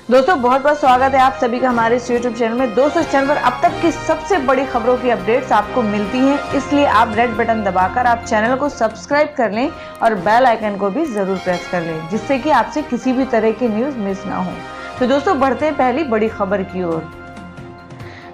दोस्तों बहुत बहुत स्वागत है आप सभी का हमारे इस YouTube चैनल में। दोस्तों इस चैनल पर अब तक की सबसे बड़ी खबरों की अपडेट्स आपको मिलती हैं, इसलिए आप रेड बटन दबाकर आप चैनल को सब्सक्राइब कर लें और बेल आइकन को भी जरूर प्रेस कर लें, जिससे कि आपसे किसी भी तरह की न्यूज मिस ना हो। तो दोस्तों बढ़ते हैं पहली बड़ी खबर की ओर।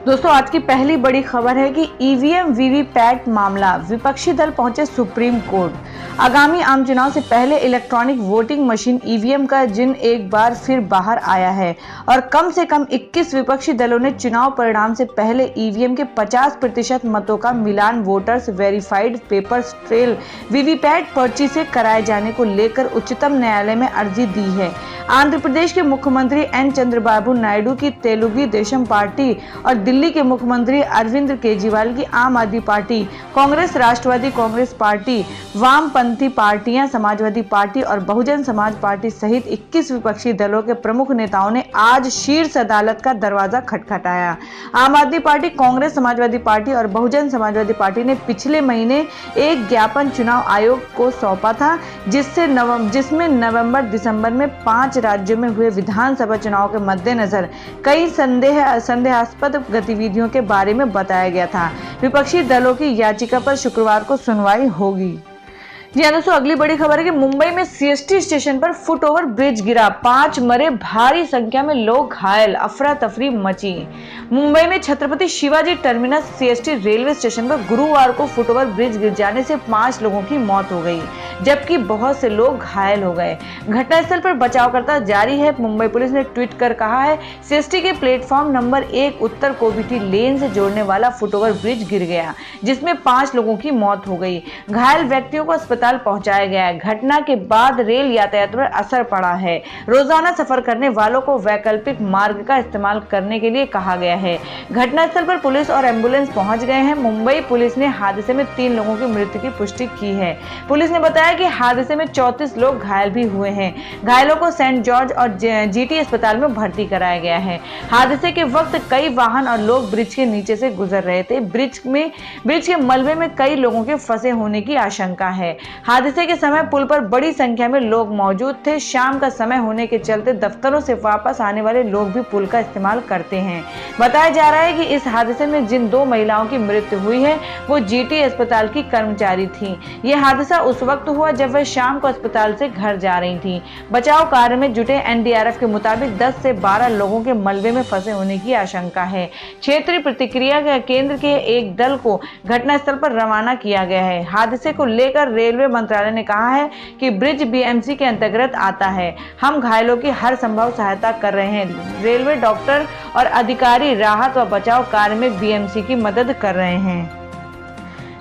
दोस्तों आज की पहली बड़ी खबर है कि ईवीएम वीवीपैट मामला, विपक्षी दल पहुंचे सुप्रीम कोर्ट। आगामी आम चुनाव से पहले इलेक्ट्रॉनिक वोटिंग मशीन ईवीएम का जिन एक बार फिर बाहर आया है और कम से कम 21 विपक्षी दलों ने चुनाव परिणाम से पहले ईवीएम के 50% मतों का मिलान voters verified paper trail VVPAT पर्ची से कराए जाने को लेकर उच्चतम न्यायालय में अर्जी दी है। आंध्र प्रदेश के मुख्यमंत्री एन चंद्रबाबू नायडू की तेलुगु देशम पार्टी और दिल्ली के मुख्यमंत्री अरविंद केजरीवाल की आम आदमी पार्टी, कांग्रेस, राष्ट्रवादी कांग्रेस पार्टी, वामपंथी पार्टियां, समाजवादी पार्टी और बहुजन समाज पार्टी सहित 21 विपक्षी दलों के प्रमुख नेताओं ने आज शीर्ष अदालत का दरवाजा खटखटाया। आम आदमी पार्टी, कांग्रेस, समाजवादी पार्टी और बहुजन समाजवादी पार्टी ने पिछले महीने एक ज्ञापन चुनाव आयोग को सौंपा था, जिसमें नवंबर दिसंबर में 5 राज्यों में हुए विधानसभा चुनाव के मद्देनजर कई संदेहास्पद गतिविधियों के बारे में बताया गया था। विपक्षी दलों की याचिका पर शुक्रवार को सुनवाई होगी। जी हाँ दोस्तों, अगली बड़ी खबर है कि मुंबई में सीएसटी स्टेशन पर फुटओवर ब्रिज गिरा, 5 मरे, भारी संख्या में लोग घायल, अफरा तफरी मची। मुंबई में Chhatrapati Shivaji terminus CST railway station पर गुरुवार को फुटओवर ब्रिज गिर जाने से 5 लोगों की मौत हो गई, जबकि बहुत से लोग घायल हो गए। घटनास्थल पर बचावकर्ता जारी है। मुंबई पुलिस ने ट्वीट कर कहा है, सीएसटी के प्लेटफॉर्म नंबर 1 उत्तर कोविटी लेन से जोड़ने वाला फुटओवर ब्रिज गिर गया, जिसमें 5 लोगों की मौत हो गई। घायल व्यक्तियों को अस्पताल पहुंचाया गया है। घटना के बाद रेल यातायात पर असर पड़ा है। रोजाना सफर करने वालों को वैकल्पिक मार्ग का इस्तेमाल करने के लिए कहा गया है। घटनास्थल पर पुलिस और एम्बुलेंस पहुंच गए हैं। मुंबई पुलिस ने हादसे में 3 लोगों की मृत्यु की पुष्टि की है। पुलिस ने बताया कि हादसे में 34 लोग घायल भी हुए हैं। घायलों को सेंट जॉर्ज और जीटी अस्पताल में भर्ती कराया गया है। हादसे के वक्त कई वाहन और लोग ब्रिज के नीचे से गुजर रहे थे। ब्रिज के मलबे में कई लोगों के फंसे होने की आशंका है। हादसे के समय पुल पर बड़ी संख्या में लोग मौजूद थे। शाम का समय होने के चलते दफ्तरों से वापस आने वाले लोग भी पुल का इस्तेमाल करते हैं। बताया जा रहा है कि इस हादसे में जिन 2 महिलाओं की मृत्यु हुई है वो जीटी अस्पताल की कर्मचारी थी। यह हादसा उस वक्त हुआ जब वह शाम को अस्पताल से घर जा रही थी। बचाव कार्य में जुटे एनडीआरएफ के मुताबिक 10 से 12 लोगों के मलबे में फंसे होने की आशंका है। क्षेत्रीय प्रतिक्रिया केंद्र के एक दल को घटनास्थल पर रवाना किया गया है। हादसे को लेकर रेलवे मंत्रालय ने कहा है कि ब्रिज बीएमसी के अंतर्गत आता है। हम घायलों की हर संभव सहायता कर रहे हैं। रेलवे डॉक्टर और अधिकारी राहत व बचाव कार्य में बीएमसी की मदद कर रहे हैं।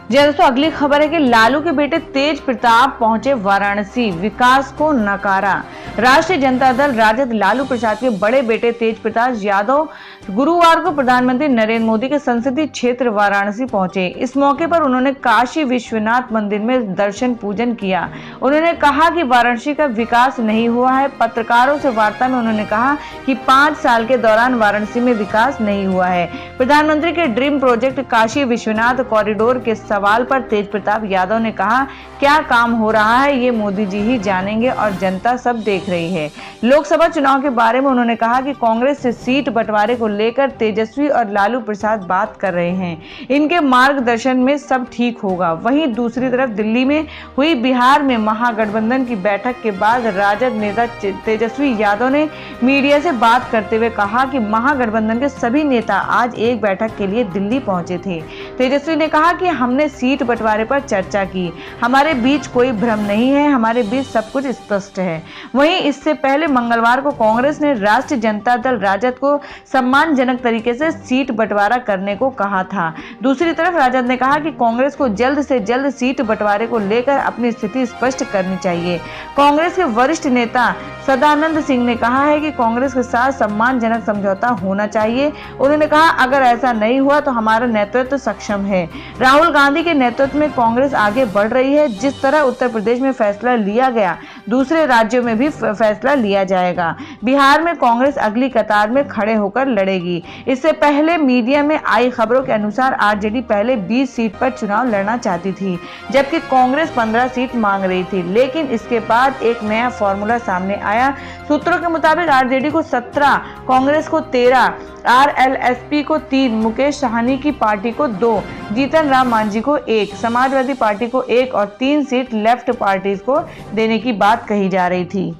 जी दोस्तों, अगली खबर है कि लालू के बेटे तेज प्रताप पहुंचे वाराणसी, विकास को नकारा। राष्ट्रीय जनता दल राजद लालू प्रसाद के बड़े बेटे तेज प्रताप यादव गुरुवार को प्रधानमंत्री नरेंद्र मोदी के संसदीय क्षेत्र वाराणसी पहुंचे। इस मौके पर उन्होंने काशी विश्वनाथ मंदिर में दर्शन पूजन किया। उन्होंने कहा कि वाराणसी का विकास नहीं हुआ है। पत्रकारों से वार्ता में उन्होंने कहा कि 5 साल के दौरान वाराणसी में विकास नहीं हुआ है। प्रधानमंत्री के dream project Kashi Vishwanath corridor के सवाल पर तेज प्रताप यादव ने कहा, क्या काम हो रहा है ये मोदी जी ही जानेंगे और जनता सब देख रही है। लोकसभा चुनाव के बारे में उन्होंने कहा कि कांग्रेस से सीट बंटवारे को लेकर तेजस्वी और लालू प्रसाद बात कर रहे हैं। इनके मार्गदर्शन में सब ठीक होगा। वहीं दूसरी तरफ दिल्ली में हुई बिहार में महागठबंधन की बैठक के बाद राजद नेता तेजस्वी यादव ने मीडिया से बात करते हुए कहा कि महागठबंधन के सभी नेता आज एक बैठक के लिए दिल्ली पहुंचे थे। तेजस्वी ने कहा कि हमने सीट बंटवारे पर चर्चा की। हमारे बीच कोई भ्रम नहीं है, हमारे बीच सब कुछ स्पष्ट है। वहीं इससे पहले मंगलवार को कांग्रेस ने राष्ट्रीय जनता दल राजद को सम्मानजनक तरीके से सीट बंटवारा करने को कहा था। दूसरी तरफ राजद ने कहा कि कांग्रेस को जल्द से जल्द सीट बंटवारे को लेकर अपनी स्थिति स्पष्ट करनी चाहिए। कांग्रेस के वरिष्ठ नेता सदानंद सिंह ने कहा है कि कांग्रेस के साथ सम्मानजनक समझौता होना चाहिए। उन्होंने कहा, अगर ऐसा नहीं हुआ तो हमारा नेतृत्व सक्षम है। राहुल गांधी के नेतृत्व में कांग्रेस आगे बढ़ रही है। जिस तरह उत्तर प्रदेश में फैसला लिया गया, दूसरे राज्यों में भी फैसला लिया जाएगा। बिहार में कांग्रेस अगली कतार में खड़े होकर लड़ेगी। इससे पहले मीडिया में आई खबरों के अनुसार आरजेडी पहले 20 सीट पर चुनाव लड़ना चाहती थी, जबकि कांग्रेस 15 सीट मांग रही थी। लेकिन इसके बाद एक नया फॉर्मूला सामने आया। सूत्रों के मुताबिक आरजेडी को 17, कांग्रेस को 13, आरएलएसपी को 3, मुकेश सहनी की पार्टी को 2, जीतन राम मांझी को 1, समाजवादी पार्टी को 1 और 3 सीट लेफ्ट पार्टीज को देने की बात कही जा रही थी।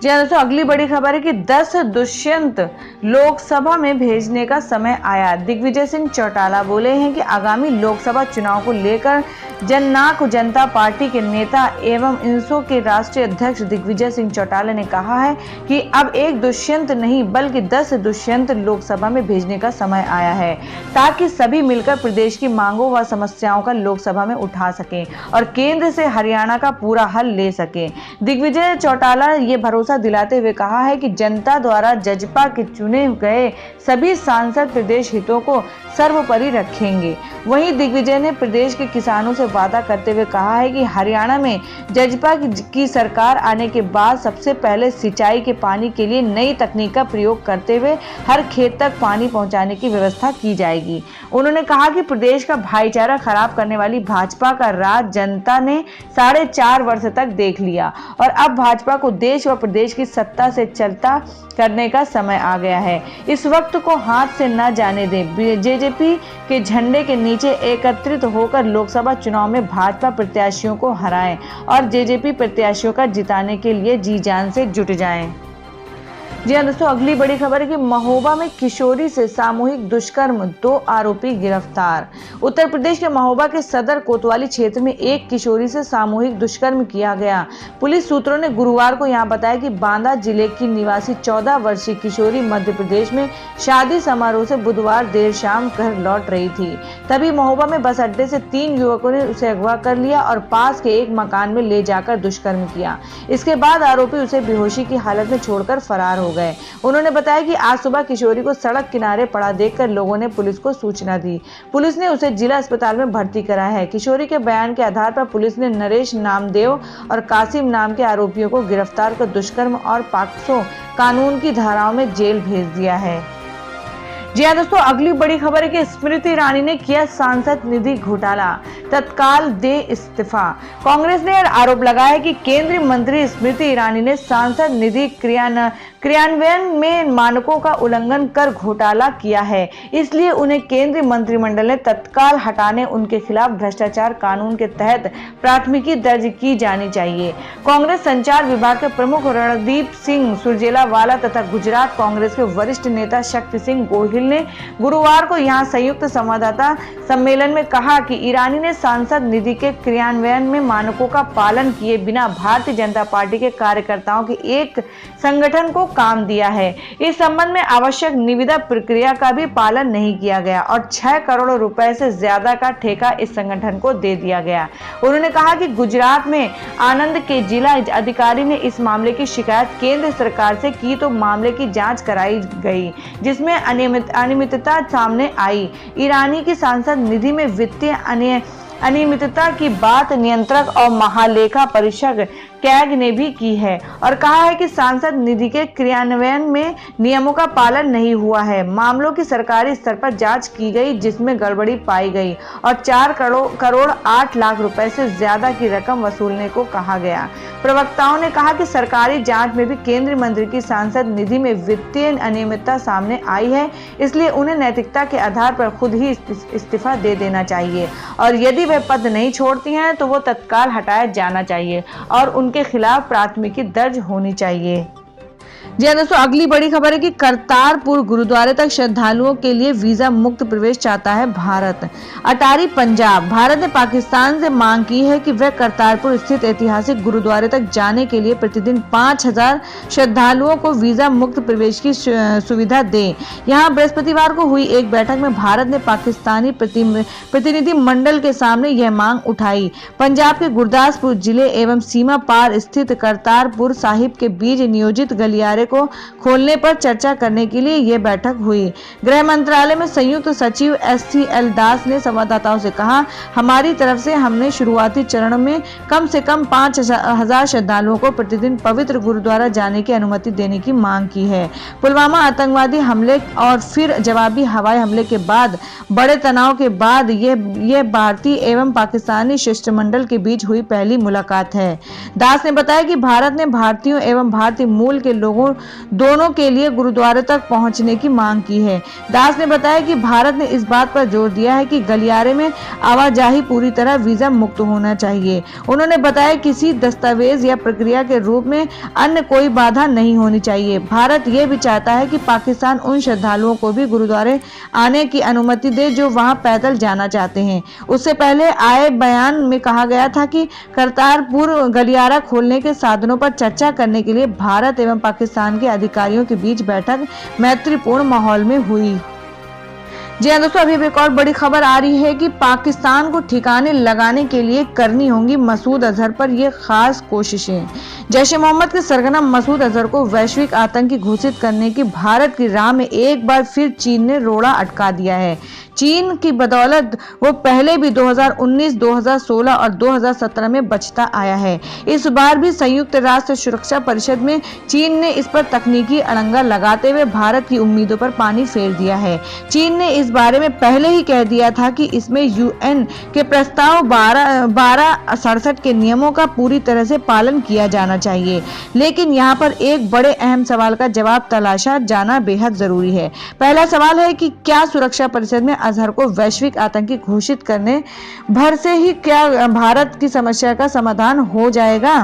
जी हाँ दोस्तों, अगली बड़ी खबर है कि 10 दुष्यंत लोकसभा में भेजने का समय आया। दिग्विजय सिंह चौटाला बोले हैं कि आगामी लोकसभा चुनाव को लेकर जननायक जनता पार्टी के नेता एवं इंसो के राष्ट्रीय अध्यक्ष दिग्विजय सिंह चौटाला ने कहा है कि अब एक दुष्यंत नहीं बल्कि 10 दुष्यंत लोकसभा में भेजने का समय आया है, ताकि सभी मिलकर प्रदेश की मांगों व समस्याओं का लोकसभा में उठा सकें और केंद्र से हरियाणा का पूरा हल ले सकें। दिग्विजय चौटाला ये भरोसा दिलाते हुए कहा है कि जनता द्वारा जजपा के चुने गए सभी सांसद प्रदेश हितों को सर्वोपरि रखेंगे। वहीं दिग्विजय ने प्रदेश के किसानों से वादा करते हुए कहा है कि हरियाणा में जजपा की सरकार आने के बाद सबसे पहले सिंचाई के पानी के लिए नई तकनीक का प्रयोग करते हुए हर खेत तक पानी पहुंचाने की व्यवस्था की जाएगी। उन्होंने कहा कि प्रदेश का भाईचारा खराब करने वाली भाजपा का राज जनता ने 4.5 वर्ष तक देख लिया और अब भाजपा को देश व प्रदेश की सत्ता से चलता करने का समय आ गया है। इस वक्त को हाथ से न जाने दें। जेजेपी के झंडे के नीचे एकत्रित होकर लोकसभा चुनाव में भाजपा प्रत्याशियों को हराएं और जेजेपी प्रत्याशियों का जिताने के लिए जी जान से जुट जाएं। जी हाँ दोस्तों, अगली बड़ी खबर है कि महोबा में किशोरी से सामूहिक दुष्कर्म, 2 आरोपी गिरफ्तार। उत्तर प्रदेश के महोबा के सदर कोतवाली क्षेत्र में एक किशोरी से सामूहिक दुष्कर्म किया गया। पुलिस सूत्रों ने गुरुवार को यहां बताया कि बांदा जिले की निवासी 14 वर्षीय किशोरी मध्य प्रदेश में शादी समारोह से बुधवार देर शाम घर लौट रही थी। तभी महोबा में बस अड्डे से 3 युवकों ने उसे अगवा कर लिया और पास के एक मकान में ले जाकर दुष्कर्म किया। इसके बाद आरोपी उसे बेहोशी की हालत में छोड़कर फरार हो गए। उन्होंने बताया कि आज सुबह किशोरी को सड़क किनारे पड़ा देखकर लोगों ने पुलिस को सूचना दी। पुलिस ने उसे जिला अस्पताल में भर्ती कराया है। किशोरी के बयान के आधार पर पुलिस ने नरेश नामदेव और कासिम नाम के आरोपियों को गिरफ्तार कर दुष्कर्म और पॉक्सो कानून की धाराओं में जेल भेज दिया है। जी हाँ दोस्तों, अगली बड़ी खबर है कि स्मृति ईरानी ने किया सांसद निधि घोटाला, तत्काल दे इस्तीफा। कांग्रेस ने आरोप लगाया है कि केंद्रीय मंत्री स्मृति ईरानी ने सांसद निधि क्रियान्वयन में मानकों का उल्लंघन कर घोटाला किया है, इसलिए उन्हें केंद्रीय मंत्रिमंडल ने तत्काल हटाने उनके खिलाफ भ्रष्टाचार कानून के तहत प्राथमिकी दर्ज की जानी चाहिए। कांग्रेस संचार विभाग के प्रमुख रणदीप सिंह सुरजेवाला तथा गुजरात कांग्रेस के वरिष्ठ नेता शक्ति सिंह गोहिल ने गुरुवार को यहां संयुक्त संवाददाता सम्मेलन में कहा कि ईरानी ने सांसद निधि के क्रियान्वयन में मानकों का पालन किए बिना भारतीय जनता पार्टी के कार्यकर्ताओं के एक संगठन को काम दिया है। इस संबंध में आवश्यक निविदा प्रक्रिया का भी पालन नहीं किया गया और 6 करोड़ रुपए से ज्यादा का ठेका इस संगठन को दे दिया गया। उन्होंने कहा कि गुजरात में आनंद के जिला अधिकारी ने इस मामले की शिकायत केंद्र सरकार से की तो मामले की जांच कराई गई, जिसमें अनियमितता सामने आई। ईरानी की सांसद निधि में वित्तीय अनियमितता की बात नियंत्रक और महालेखा परीक्षक कैग ने भी की है और कहा है कि सांसद निधि के क्रियान्वयन में नियमों का पालन नहीं हुआ है। मामलों की सरकारी स्तर पर जांच की गई जिसमें गड़बड़ी पाई गई और 4 करोड़ 8 लाख रुपए से ज्यादा की रकम वसूलने को कहा गया। प्रवक्ताओं ने कहा कि सरकारी जांच में भी केंद्रीय मंत्री की सांसद निधि में वित्तीय अनियमितता सामने आई है, इसलिए उन्हें नैतिकता के आधार पर खुद ही इस्तीफा दे देना चाहिए और यदि वह पद नहीं छोड़ती हैं तो वो तत्काल हटाया जाना चाहिए और उनके खिलाफ प्राथमिकी दर्ज होनी चाहिए। जी दोस्तों, अगली बड़ी खबर है कि करतारपुर गुरुद्वारे तक श्रद्धालुओं के लिए वीजा मुक्त प्रवेश चाहता है भारत। अटारी पंजाब, भारत ने पाकिस्तान से मांग की है कि वह करतारपुर स्थित ऐतिहासिक गुरुद्वारे तक जाने के लिए प्रतिदिन 5000 श्रद्धालुओं को वीजा मुक्त प्रवेश की सुविधा दे। यहाँ बृहस्पतिवार को हुई एक बैठक में भारत ने पाकिस्तानी प्रतिनिधि मंडल के सामने यह मांग उठाई। पंजाब के गुरदासपुर जिले एवं सीमा पार स्थित करतारपुर साहिब के बीच नियोजित गलियारे को खोलने पर चर्चा करने के लिए ये बैठक हुई। गृह मंत्रालय में संयुक्त सचिव SCL दास ने संवाददाताओं से कहा, हमारी तरफ से हमने शुरुआती चरण में कम से कम 5,000 श्रद्धालुओं को प्रतिदिन पवित्र गुरुद्वारा जाने की अनुमति देने की मांग की है। पुलवामा आतंकवादी हमले और फिर जवाबी हवाई हमले के बाद बड़े तनाव के बाद ये भारतीय एवं पाकिस्तानी शिष्टमंडल के बीच हुई पहली मुलाकात है। दास ने बताया कि भारत ने भारतीयों एवं भारतीय मूल के लोगों दोनों के लिए गुरुद्वारे तक पहुंचने की मांग की है। दास ने बताया कि भारत ने इस बात पर जोर दिया है कि गलियारे में आवाजाही पूरी तरह वीजा मुक्त होना चाहिए। उन्होंने बताया किसी दस्तावेज या प्रक्रिया के रूप में अन्य कोई बाधा नहीं होनी चाहिए। भारत ये भी चाहता है कि पाकिस्तान उन श्रद्धालुओं को भी गुरुद्वारे आने की अनुमति दे जो वहां पैदल जाना चाहते हैं। उससे पहले आए बयान में कहा गया था कि करतारपुर गलियारा खोलने के साधनों पर चर्चा करने के लिए भारत एवं पाकिस्तान के अधिकारियों के बीच बैठक मैत्रीपूर्ण माहौल में हुई। जी हाँ दोस्तों, अभी एक और बड़ी खबर आ रही है कि पाकिस्तान को ठिकाने लगाने के लिए करनी होंगी मसूद अजहर पर ये खास कोशिशें। जैश-ए-मोहम्मद के सरगना मसूद अजहर को वैश्विक आतंकी घोषित करने की भारत की राह में एक बार फिर चीन ने रोड़ा अटका दिया है। चीन की बदौलत वो पहले भी 2019, 2016 और 2017 में बचता आया है। इस बार भी संयुक्त राष्ट्र सुरक्षा परिषद में चीन ने इस पर तकनीकी अड़ंगा लगाते हुए भारत की उम्मीदों पर पानी फेर दिया है। चीन ने इस बारे में पहले ही कह दिया था कि इसमें UN के प्रस्ताव 1267 के नियमों का पूरी तरह से पालन किया जाना चाहिए। लेकिन यहाँ पर एक बड़े अहम सवाल का जवाब तलाशा जाना बेहद जरूरी है। पहला सवाल है कि क्या सुरक्षा परिषद में अजहर को वैश्विक आतंकी घोषित करने भर से ही क्या भारत की समस्या का समाधान हो जाएगा?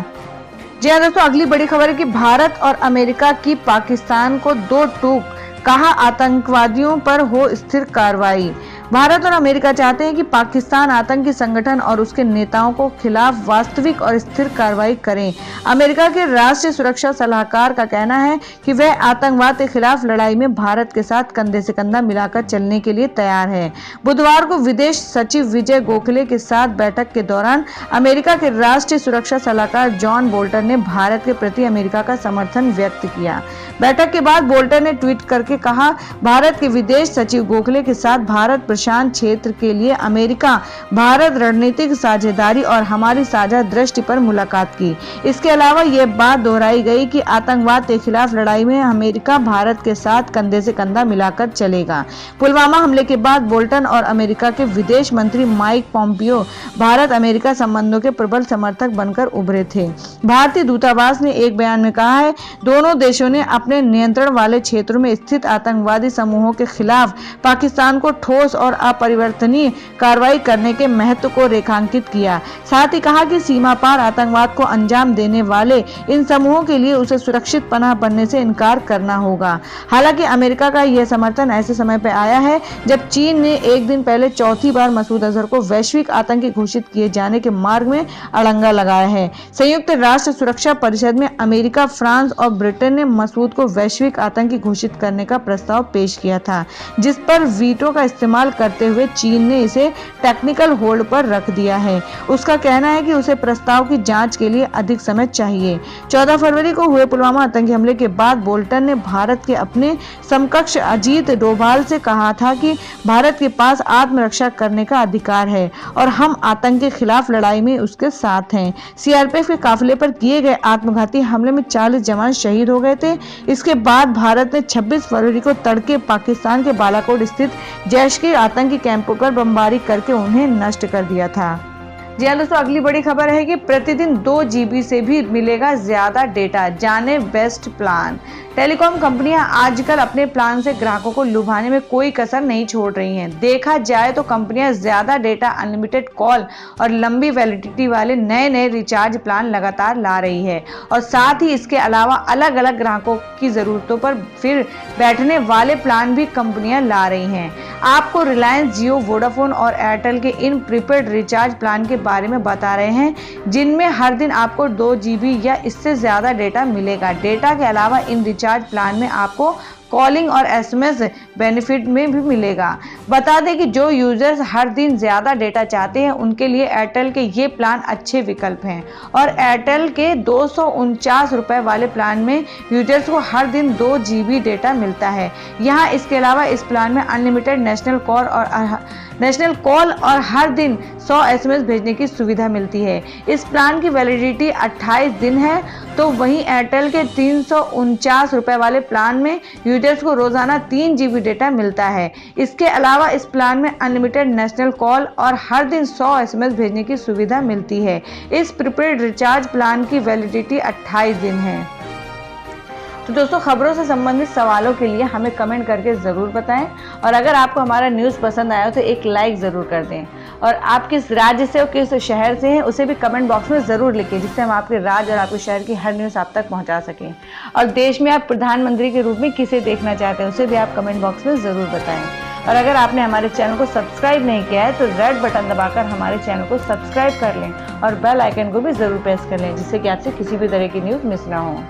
जी हाँ दोस्तों, अगली बड़ी खबर है कि भारत और अमेरिका की पाकिस्तान को दो टूक, कहा आतंकवादियों पर हो स्थिर कार्रवाई। भारत और अमेरिका चाहते हैं कि पाकिस्तान आतंकी संगठन और उसके नेताओं को खिलाफ वास्तविक और स्थिर कार्रवाई करें। अमेरिका के राष्ट्रीय सुरक्षा सलाहकार का कहना है कि वह आतंकवाद के खिलाफ लड़ाई में भारत के साथ कंधे से कंधा मिलाकर चलने के लिए तैयार है। बुधवार को विदेश सचिव विजय गोखले के साथ बैठक के दौरान अमेरिका के राष्ट्रीय सुरक्षा सलाहकार जॉन बोल्टन ने भारत के प्रति अमेरिका का समर्थन व्यक्त किया। बैठक के बाद बोल्टन ने ट्वीट करके कहा, भारत के विदेश सचिव गोखले के साथ भारत प्रशांत क्षेत्र के लिए अमेरिका भारत रणनीतिक साझेदारी और हमारी साझा दृष्टि पर मुलाकात की। इसके अलावा ये बात दोहराई गई कि आतंकवाद के खिलाफ लड़ाई में अमेरिका भारत के साथ कंधे से कंधा मिलाकर चलेगा। पुलवामा हमले के बाद बोल्टन और अमेरिका के विदेश मंत्री माइक पॉम्पियो भारत अमेरिका संबंधों के प्रबल समर्थक बनकर उभरे थे। भारतीय दूतावास ने एक बयान में कहा है, दोनों देशों ने अपने नियंत्रण वाले क्षेत्रों में स्थित आतंकवादी समूहों के खिलाफ पाकिस्तान को ठोस और अपरिवर्तनीय कार्रवाई करने के महत्व को रेखांकित किया। साथ ही कहा कि सीमा पार आतंकवाद को अंजाम देने वाले इन समूहों के लिए उसे सुरक्षित पनाह बनने से इनकार करना होगा। हालांकि अमेरिका का यह समर्थन ऐसे समय पर आया है जब चीन ने एक दिन पहले चौथी बार मसूद अजहर को वैश्विक आतंकी घोषित किए जाने के मार्ग में अड़ंगा लगाया है। संयुक्त राष्ट्र सुरक्षा परिषद में अमेरिका, फ्रांस और ब्रिटेन ने मसूद को वैश्विक आतंकी घोषित करने का प्रस्ताव पेश किया था, जिस पर वीटो का इस्तेमाल करते हुए चीन ने इसे टेक्निकल होल्ड पर रख दिया है। उसका कहना है कि उसे प्रस्ताव की जांच के लिए अधिक समय चाहिए। 14 फरवरी को हुए पुलवामा आतंकी हमले के बाद बोल्टन ने भारत के अपने समकक्ष अजीत डोभाल से कहा था कि भारत के पास आत्मरक्षा करने का अधिकार है और हम आतंक के खिलाफ लड़ाई में उसके साथ हैं। सीआरपीएफ के काफिले पर किए गए आत्मघाती हमले में 40 जवान शहीद हो गए थे। इसके बाद भारत ने 26 फरवरी को तड़के पाकिस्तान के बालाकोट स्थित जैश के आतंकी कैंपों पर बमबारी करके उन्हें नष्ट कर दिया था। जी हाँ दोस्तों, अगली बड़ी खबर है कि प्रतिदिन 2 GB से भी मिलेगा ज्यादा डेटा, जाने बेस्ट प्लान। टेलीकॉम कंपनियां आजकल अपने प्लान से ग्राहकों को लुभाने में कोई कसर नहीं छोड़ रही हैं। देखा जाए तो कंपनियां ज्यादा डेटा, अनलिमिटेड कॉल और लंबी वैलिडिटी वाले नए रिचार्ज प्लान लगातार ला रही है और साथ ही इसके अलावा अलग अलग ग्राहकों की जरूरतों पर फिर बैठने वाले प्लान भी कंपनियां ला रही हैं। आपको रिलायंस, जियो, वोडाफोन और एयरटेल के इन प्रीपेड रिचार्ज प्लान के बारे में बता रहे हैं, जिनमें हर दिन आपको 2 GB या इससे ज्यादा डेटा मिलेगा। डेटा के अलावा इन रिचार्ज प्लान में आपको कॉलिंग और SMS बेनिफिट में भी मिलेगा। बता दें कि जो यूजर्स हर दिन ज़्यादा डेटा चाहते हैं उनके लिए एयरटेल के ये प्लान अच्छे विकल्प हैं। और एयरटेल के 249 रुपये वाले प्लान में यूजर्स को हर दिन 2 GB डेटा मिलता है। यहाँ इसके अलावा इस प्लान में अनलिमिटेड नेशनल कॉल और हर दिन 100 SMS भेजने की सुविधा मिलती है। इस प्लान की वैलिडिटी 28 दिन है। तो वहीं एयरटेल के 349 रुपये वाले प्लान में यूजर्स को रोजाना 3 GB डेटा मिलता है। इसके अलावा इस प्लान में अनलिमिटेड नेशनल कॉल और हर दिन 100 SMS भेजने की सुविधा मिलती है। इस प्रीपेड रिचार्ज प्लान की वैलिडिटी 28 दिन है। तो दोस्तों, खबरों से संबंधित सवालों के लिए हमें कमेंट करके ज़रूर बताएं और अगर आपको हमारा न्यूज़ पसंद आया तो एक लाइक ज़रूर कर दें। और आप किस राज्य से और किस शहर से हैं उसे भी कमेंट बॉक्स में ज़रूर लिखें, जिससे हम आपके राज्य और आपके शहर की हर न्यूज़ आप तक पहुंचा सकें। और देश में आप प्रधानमंत्री के रूप में किसे देखना चाहते हैं उसे भी आप कमेंट बॉक्स में ज़रूर बताएँ। और अगर आपने हमारे चैनल को सब्सक्राइब नहीं किया है तो रेड बटन दबाकर हमारे चैनल को सब्सक्राइब कर लें और बेल आइकन को भी ज़रूर प्रेस कर लें, जिससे कि आपसे किसी भी तरह की न्यूज़ मिस ना हो।